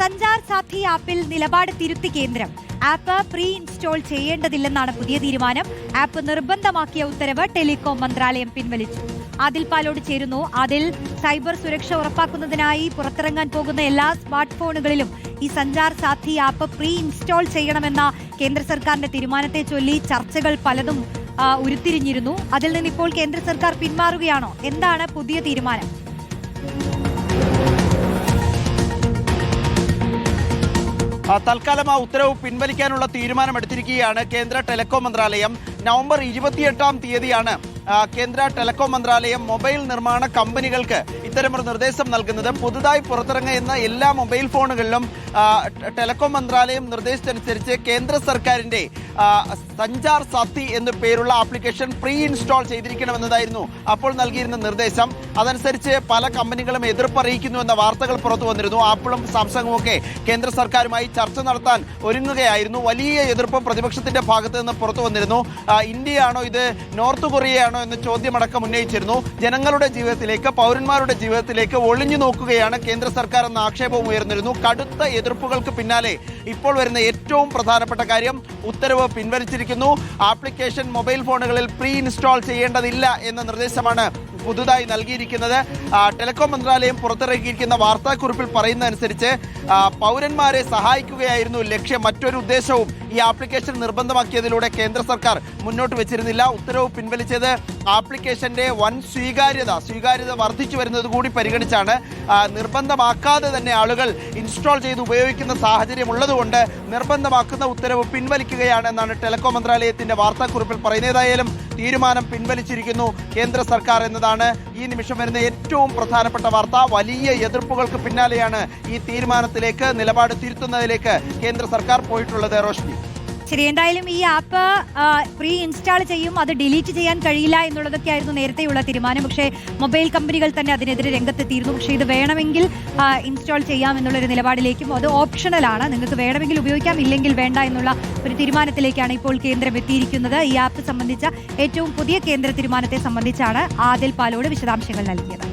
സഞ്ചാർ സാഥി ആപ്പിൽ നിലപാട് തിരുത്തി കേന്ദ്രം. ആപ്പ് പ്രീ ഇൻസ്റ്റോൾ ചെയ്യേണ്ടതില്ലെന്നാണ് പുതിയ തീരുമാനം. ആപ്പ് നിർബന്ധമാക്കിയ ഉത്തരവ് ടെലികോം മന്ത്രാലയം പിൻവലിച്ചു. ആദിൽ പാലോട് ചേരുന്നു. അതിൽ സൈബർ സുരക്ഷ ഉറപ്പാക്കുന്നതിനായി പുറത്തിറങ്ങാൻ പോകുന്ന എല്ലാ സ്മാർട്ട് ഫോണുകളിലും ഈ സഞ്ചാർ സാഥി ആപ്പ് പ്രീ ഇൻസ്റ്റോൾ ചെയ്യണമെന്ന കേന്ദ്ര സർക്കാരിന്റെ തീരുമാനത്തെ ചൊല്ലി ചർച്ചകൾ പലതും ഉരുത്തിരിഞ്ഞിരുന്നു. അതിൽ നിന്ന് ഇപ്പോൾ കേന്ദ്ര സർക്കാർ പിന്മാറുകയാണോ? എന്താണ് പുതിയ തീരുമാനം? തൽക്കാലം ആ ഉത്തരവ് പിൻവലിക്കാനുള്ള തീരുമാനമെടുത്തിരിക്കുകയാണ് കേന്ദ്ര ടെലികോം മന്ത്രാലയം. നവംബർ 28-ാം തീയതിയാണ് കേന്ദ്ര ടെലികോം മന്ത്രാലയം മൊബൈൽ നിർമ്മാണ കമ്പനികൾക്ക് ഇത്തരമൊരു നിർദ്ദേശം നൽകുന്നത്. പുതുതായി പുറത്തിറങ്ങുന്ന എല്ലാ മൊബൈൽ ഫോണുകളിലും ടെലികോം മന്ത്രാലയം നിർദ്ദേശിച്ചനുസരിച്ച് കേന്ദ്ര സർക്കാരിന്റെ സഞ്ചാർ സാഥി എന്നു പേരുള്ള ആപ്ലിക്കേഷൻ പ്രീ ഇൻസ്റ്റാൾ ചെയ്തിരിക്കണമെന്നതായിരുന്നു അപ്പോൾ നൽകിയിരുന്ന നിർദ്ദേശം. അതനുസരിച്ച് പല കമ്പനികളും എതിർപ്പറിയിക്കുന്നു എന്ന വാർത്തകൾ പുറത്തു വന്നിരുന്നു. ആപ്പിളും സാംസങ്ങും ഒക്കെ കേന്ദ്ര സർക്കാരുമായി ചർച്ച നടത്താൻ ഒരുങ്ങുകയായിരുന്നു. വലിയ എതിർപ്പും പ്രതിപക്ഷത്തിന്റെ ഭാഗത്ത് നിന്ന് പുറത്തു വന്നിരുന്നു. ഇന്ത്യയാണോ ഇത്, നോർത്ത് കൊറിയയാണോ എന്ന ചോദ്യമടക്കം ഉന്നയിച്ചിരുന്നു. ജനങ്ങളുടെ ജീവിതത്തിലേക്ക്, പൗരന്മാരുടെ ജീവിതത്തിലേക്ക് ഒളിഞ്ഞു നോക്കുകയാണ് കേന്ദ്ര സർക്കാർ എന്ന ആക്ഷേപവും ഉയർന്നിരുന്നു. കടുത്ത എതിർപ്പുകൾക്ക് പിന്നാലെ ഇപ്പോൾ വരുന്ന ഏറ്റവും പ്രധാനപ്പെട്ട കാര്യം ഉത്തരവ് പിൻവലിച്ചിരിക്കുന്നു. ആപ്ലിക്കേഷൻ മൊബൈൽ ഫോണുകളിൽ പ്രീ ഇൻസ്റ്റാൾ ചെയ്യേണ്ടതില്ല എന്ന നിർദ്ദേശമാണ് പുതുതായി നൽകിയിരിക്കുന്നത്. ടെലികോം മന്ത്രാലയം പുറത്തിറക്കിയിരിക്കുന്ന വാർത്താക്കുറിപ്പിൽ പറയുന്നതനുസരിച്ച് പൗരന്മാരെ സഹായിക്കുകയായിരുന്നു ലക്ഷ്യം. മറ്റൊരു ഉദ്ദേശവും ഈ ആപ്ലിക്കേഷൻ നിർബന്ധമാക്കിയതിലൂടെ കേന്ദ്ര സർക്കാർ മുന്നോട്ട് വെച്ചിരുന്നില്ല. ഉത്തരവ് പിൻവലിച്ചത് ആപ്ലിക്കേഷന്റെ വൻ സ്വീകാര്യത വർദ്ധിച്ചു വരുന്നത് കൂടി പരിഗണിച്ചാണ്. നിർബന്ധമാക്കാതെ തന്നെ ആളുകൾ ഇൻസ്റ്റാൾ ചെയ്ത് ഉപയോഗിക്കുന്ന സാഹചര്യം ഉള്ളതുകൊണ്ട് നിർബന്ധമാക്കുന്ന ഉത്തരവ് പിൻവലിക്കുകയാണ് എന്നാണ് ടെലികോം മന്ത്രാലയത്തിന്റെ വാർത്താക്കുറിപ്പിൽ പറയുന്നത്. ഏതായാലും തീരുമാനം പിൻവലിച്ചിരിക്കുന്നു കേന്ദ്ര സർക്കാർ എന്നതാണ് ഈ നിമിഷം വരുന്ന ഏറ്റവും പ്രധാനപ്പെട്ട വാർത്ത. വലിയ എതിർപ്പുകൾക്ക് പിന്നാലെയാണ് ഈ തീരുമാനത്തിലേക്ക്, നിലപാട് തിരുത്തുന്നതിലേക്ക് കേന്ദ്ര സർക്കാർ പോയിട്ടുള്ളത്. റോഷ്നി, ശരി. എന്തായാലും ഈ ആപ്പ് പ്രീ ഇൻസ്റ്റാൾ ചെയ്യും, അത് ഡിലീറ്റ് ചെയ്യാൻ കഴിയില്ല എന്നുള്ളതൊക്കെയായിരുന്നു നേരത്തെയുള്ള തീരുമാനം. പക്ഷേ മൊബൈൽ കമ്പനികൾ തന്നെ അതിനെതിരെ രംഗത്തെത്തിയിരുന്നു. പക്ഷേ ഇത് വേണമെങ്കിൽ ഇൻസ്റ്റാൾ ചെയ്യാം എന്നുള്ളൊരു നിലപാടിലേക്കും, അത് ഓപ്ഷണലാണ്, നിങ്ങൾക്ക് വേണമെങ്കിൽ ഉപയോഗിക്കാം, ഇല്ലെങ്കിൽ വേണ്ട എന്നുള്ള ഒരു തീരുമാനത്തിലേക്കാണ് ഇപ്പോൾ കേന്ദ്രം എത്തിയിരിക്കുന്നത്. ഈ ആപ്പ് സംബന്ധിച്ച ഏറ്റവും പുതിയ കേന്ദ്ര തീരുമാനത്തെ സംബന്ധിച്ചാണ് ആദിൽ പാലോട് വിശദാംശങ്ങൾ നൽകിയത്.